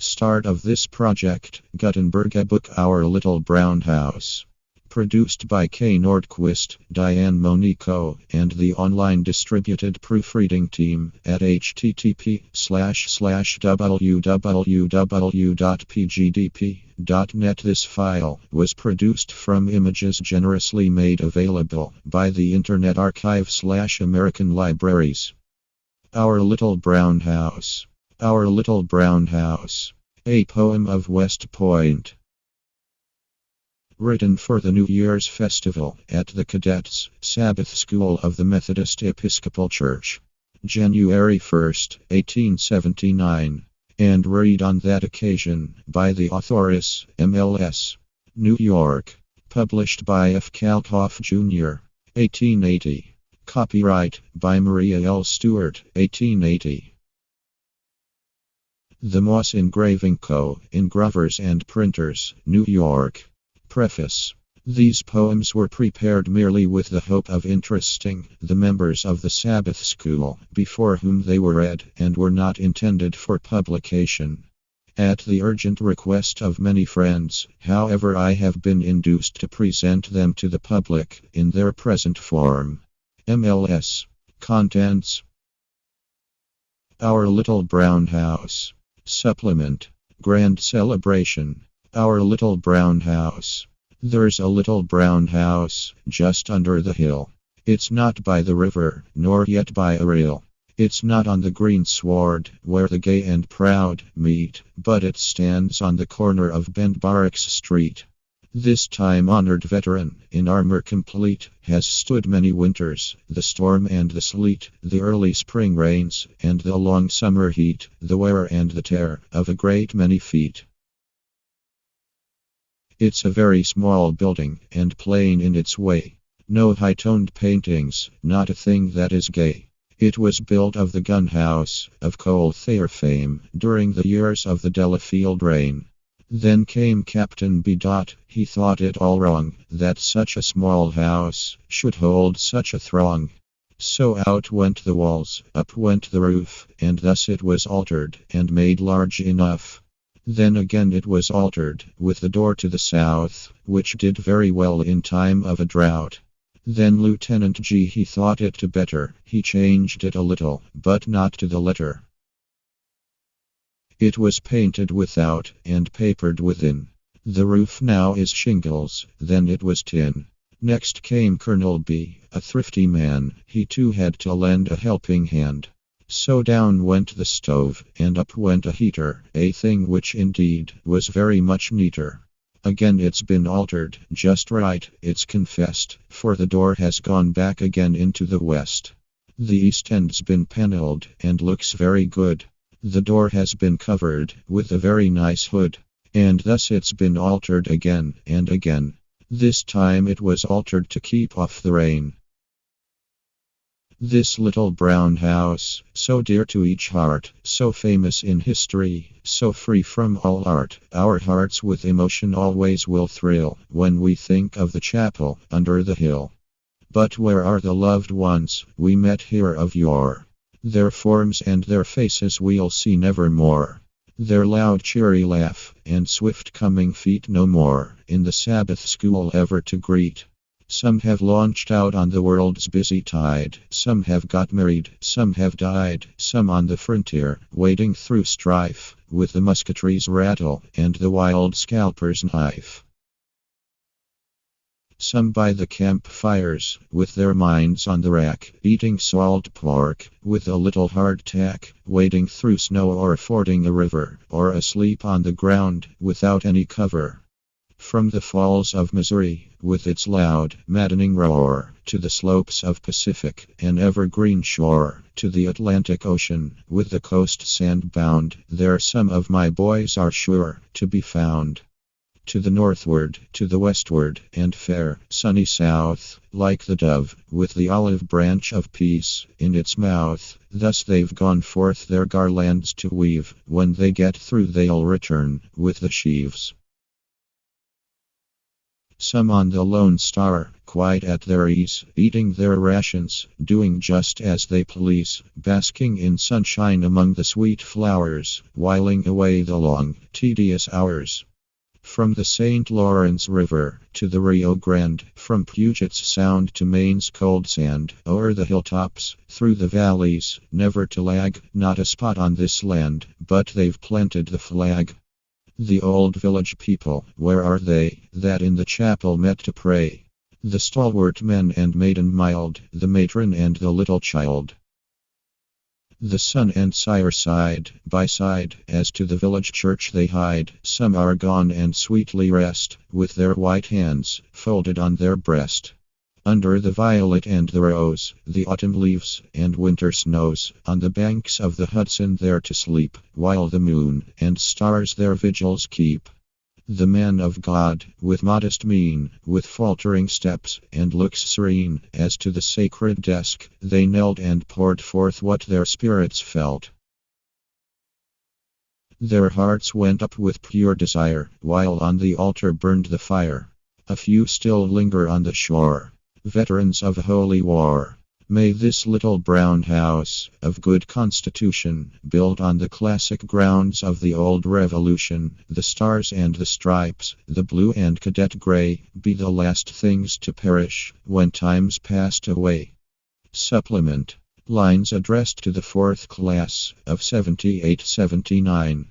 Start of this project, Gutenberg book Our Little Brown House. Produced by K. Nordquist, Diane Monico, and the online distributed proofreading team at http://www.pgdp.net. This file was produced from images generously made available by the Internet Archive/American Libraries. Our Little Brown House. Our Little Brown House. A poem of West Point. Written for the New Year's Festival at the Cadets' Sabbath School of the Methodist Episcopal Church, January 1, 1879, and read on that occasion by the authoress, MLS, New York, published by F. Kalkoff, Jr., 1880. Copyright by Maria L. Stewart, 1880. The Moss Engraving Co., Engravers and Printers, New York. Preface. These poems were prepared merely with the hope of interesting the members of the Sabbath School before whom they were read, and were not intended for publication. At the urgent request of many friends, however, I have been induced to present them to the public in their present form. MLS. Contents. Our Little Brown House. Supplement. Grand Celebration. Our Little Brown House. There's a little brown house just under the hill. It's not by the river, nor yet by a rill. It's not on the green sward where the gay and proud meet, but it stands on the corner of Bend Barracks Street. This time-honored veteran, in armor complete, has stood many winters, the storm and the sleet, the early spring rains, and the long summer heat, the wear and the tear of a great many feet. It's a very small building, and plain in its way. No high-toned paintings, not a thing that is gay. It was built of the gun house, of Coal Thayer fame, during the years of the Delafield reign. Then came Captain B. He thought it all wrong, that such a small house should hold such a throng. So out went the walls, up went the roof, and thus it was altered, and made large enough. Then again it was altered, with the door to the south, which did very well in time of a drought. Then Lieutenant G. he thought it to better, he changed it a little, but not to the letter. It was painted without, and papered within. The roof now is shingles, then it was tin. Next came Colonel B., a thrifty man, he too had to lend a helping hand. So down went the stove, and up went a heater, a thing which indeed was very much neater. Again it's been altered, just right, it's confessed, for the door has gone back again into the west. The east end's been panelled, and looks very good. The door has been covered with a very nice hood, and thus it's been altered again and again. This time it was altered to keep off the rain. This little brown house, so dear to each heart, so famous in history, so free from all art, our hearts with emotion always will thrill when we think of the chapel under the hill. But where are the loved ones we met here of yore? Their forms and their faces we'll see nevermore. Their loud cheery laugh and swift coming feet no more in the Sabbath school ever to greet. Some have launched out on the world's busy tide, some have got married, some have died, some on the frontier, wading through strife, with the musketry's rattle and the wild scalper's knife. Some by the campfires, with their minds on the rack, eating salt pork, with a little hardtack, wading through snow or fording a river, or asleep on the ground, without any cover. From the falls of Missouri, with its loud, maddening roar, to the slopes of Pacific, an evergreen shore, to the Atlantic Ocean, with the coast sand-bound, there some of my boys are sure to be found. To the northward, to the westward, and fair, sunny south, like the dove, with the olive branch of peace in its mouth, thus they've gone forth their garlands to weave, when they get through they'll return, with the sheaves. Some on the Lone Star, quite at their ease, eating their rations, doing just as they please, basking in sunshine among the sweet flowers, whiling away the long, tedious hours. From the St. Lawrence River to the Rio Grande, from Puget's Sound to Maine's cold sand, o'er the hilltops, through the valleys, never to lag, not a spot on this land, but they've planted the flag. The old village people, where are they, that in the chapel met to pray? The stalwart men and maiden mild, the matron and the little child. The son and sire side by side, as to the village church they hide. Some are gone and sweetly rest, with their white hands folded on their breast. Under the violet and the rose, the autumn leaves and winter snows, on the banks of the Hudson there to sleep, while the moon and stars their vigils keep. The man of God, with modest mien, with faltering steps, and looks serene, as to the sacred desk, they knelt and poured forth what their spirits felt. Their hearts went up with pure desire, while on the altar burned the fire. A few still linger on the shore, veterans of holy war. May this little brown house, of good constitution, built on the classic grounds of the old revolution, the stars and the stripes, the blue and cadet gray, be the last things to perish, when time's passed away. Supplement. Lines addressed to the 4th class, of 78-79.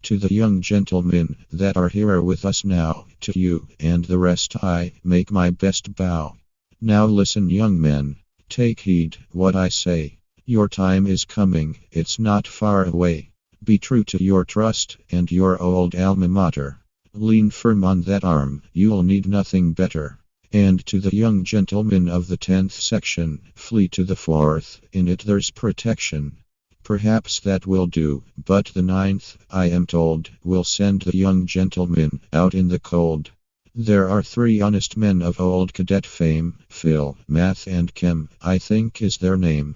To the young gentlemen, that are here with us now, to you, and the rest I, make my best bow. Now listen, young men, take heed what I say. Your time is coming, it's not far away. Be true to your trust and your old alma mater. Lean firm on that arm, you'll need nothing better. And to the young gentlemen of the 10th section, flee to the 4th, in it there's protection. Perhaps that will do, but the 9th, I am told, will send the young gentlemen out in the cold. There are 3 honest men of old cadet fame, Phil, Math and Chem, I think is their name.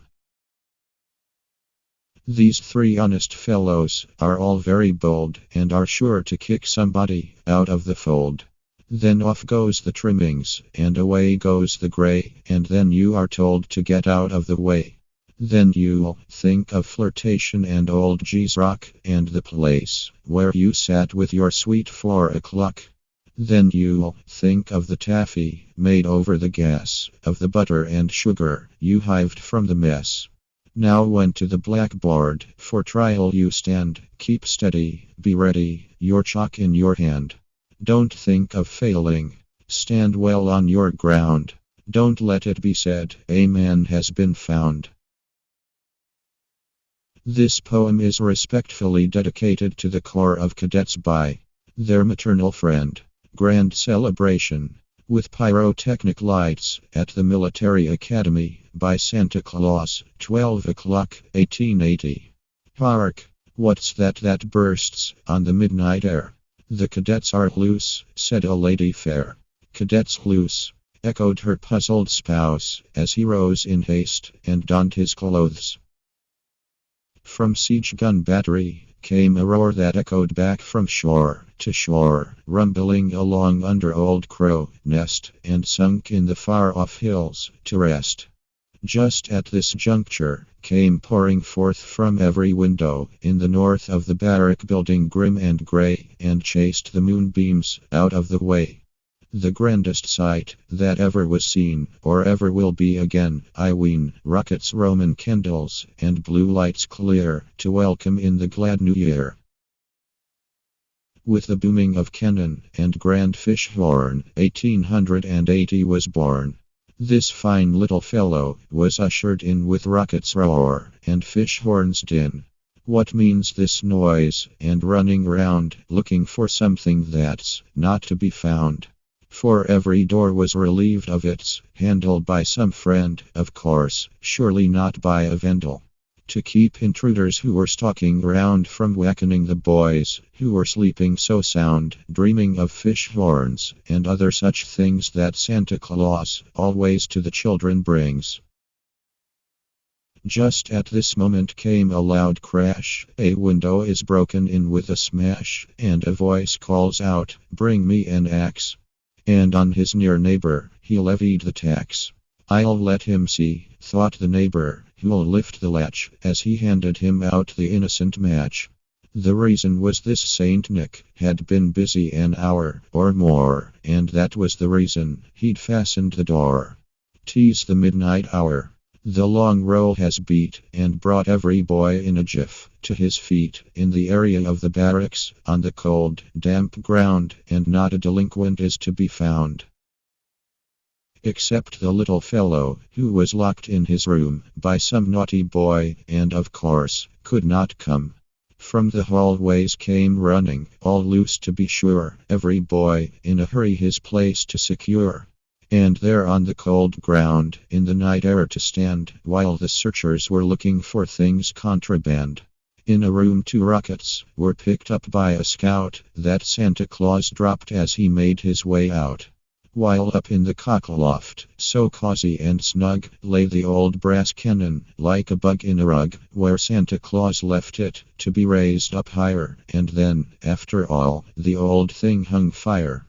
These 3 honest fellows are all very bold, and are sure to kick somebody out of the fold. Then off goes the trimmings, and away goes the gray, and then you are told to get out of the way. Then you'll think of flirtation and old G's rock, and the place where you sat with your sweet 4 o'clock. Then you'll think of the taffy made over the gas, of the butter and sugar you hived from the mess. Now when to the blackboard for trial you stand, keep steady, be ready, your chalk in your hand. Don't think of failing, stand well on your ground. Don't let it be said, a man has been found. This poem is respectfully dedicated to the Corps of Cadets by their maternal friend. Grand celebration with pyrotechnic lights at the Military Academy by Santa Claus, 12 o'clock, 1880. Hark! What's that bursts on the midnight air? The cadets are loose, said a lady fair. Cadets loose, echoed her puzzled spouse, as he rose in haste and donned his clothes. From siege gun battery came a roar that echoed back from shore to shore, rumbling along under Old Crow Nest, and sunk in the far-off hills to rest. Just at this juncture came pouring forth from every window in the north of the barrack building grim and grey, and chased the moonbeams out of the way. The grandest sight that ever was seen, or ever will be again, I ween, rockets, Roman candles, and blue lights clear, to welcome in the glad new year. With the booming of cannon and grand fish horn, 1880 was born. This fine little fellow was ushered in with rockets' roar and fish horns' din. What means this noise, and running round, looking for something that's not to be found? For every door was relieved of its handle by some friend, of course, surely not by a vandal. To keep intruders who were stalking round from wakening the boys, who were sleeping so sound, dreaming of fish horns, and other such things that Santa Claus always to the children brings. Just at this moment came a loud crash, a window is broken in with a smash, and a voice calls out, "Bring me an axe." And on his near neighbor, he levied the tax. "I'll let him see," thought the neighbor, who'll lift the latch, as he handed him out the innocent match. The reason was this: Saint Nick had been busy an hour or more, and that was the reason he'd fastened the door. 'Tis the midnight hour. The long roll has beat, and brought every boy in a jiff to his feet, in the area of the barracks, on the cold, damp ground, and not a delinquent is to be found. Except the little fellow, who was locked in his room by some naughty boy, and of course, could not come. From the hallways came running, all loose to be sure, every boy, in a hurry his place to secure. And there on the cold ground, in the night air to stand, while the searchers were looking for things contraband. In a room 2 rockets were picked up by a scout, that Santa Claus dropped as he made his way out. While up in the cockloft, so cozy and snug, lay the old brass cannon, like a bug in a rug, where Santa Claus left it, to be raised up higher, and then, after all, the old thing hung fire.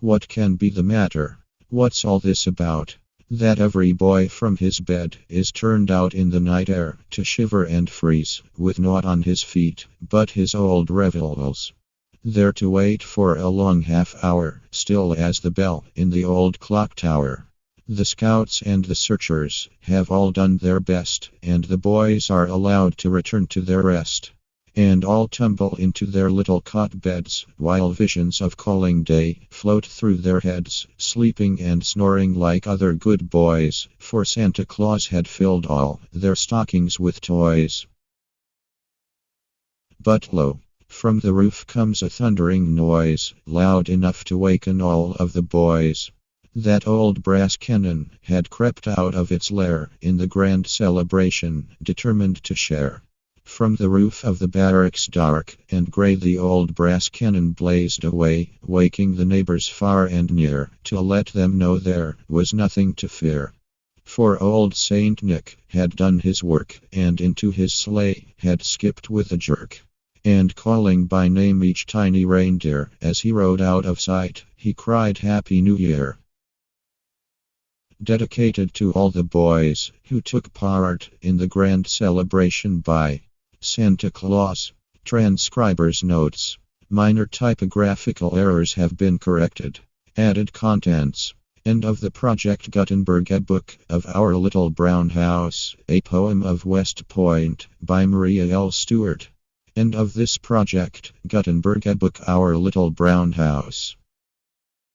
What can be the matter? What's all this about? That every boy from his bed is turned out in the night air, to shiver and freeze, with naught on his feet but his old revolvers. There to wait for a long half-hour, still as the bell in the old clock tower. The scouts and the searchers have all done their best, and the boys are allowed to return to their rest. And all tumble into their little cot beds, while visions of calling day float through their heads, sleeping and snoring like other good boys, for Santa Claus had filled all their stockings with toys. But lo! From the roof comes a thundering noise, loud enough to waken all of the boys. That old brass cannon had crept out of its lair in the grand celebration, determined to share. From the roof of the barracks, dark and grey, the old brass cannon blazed away, waking the neighbors far and near, to let them know there was nothing to fear. For old Saint Nick had done his work, and into his sleigh had skipped with a jerk. And calling by name each tiny reindeer, as he rode out of sight, he cried, "Happy New Year!" Dedicated to all the boys who took part in the grand celebration by Santa Claus. Transcriber's notes. Minor typographical errors have been corrected. Added contents. End of the Project Gutenberg, a book of Our Little Brown House, a poem of West Point, by Maria L. Stewart. End of this Project Gutenberg, a book Our Little Brown House.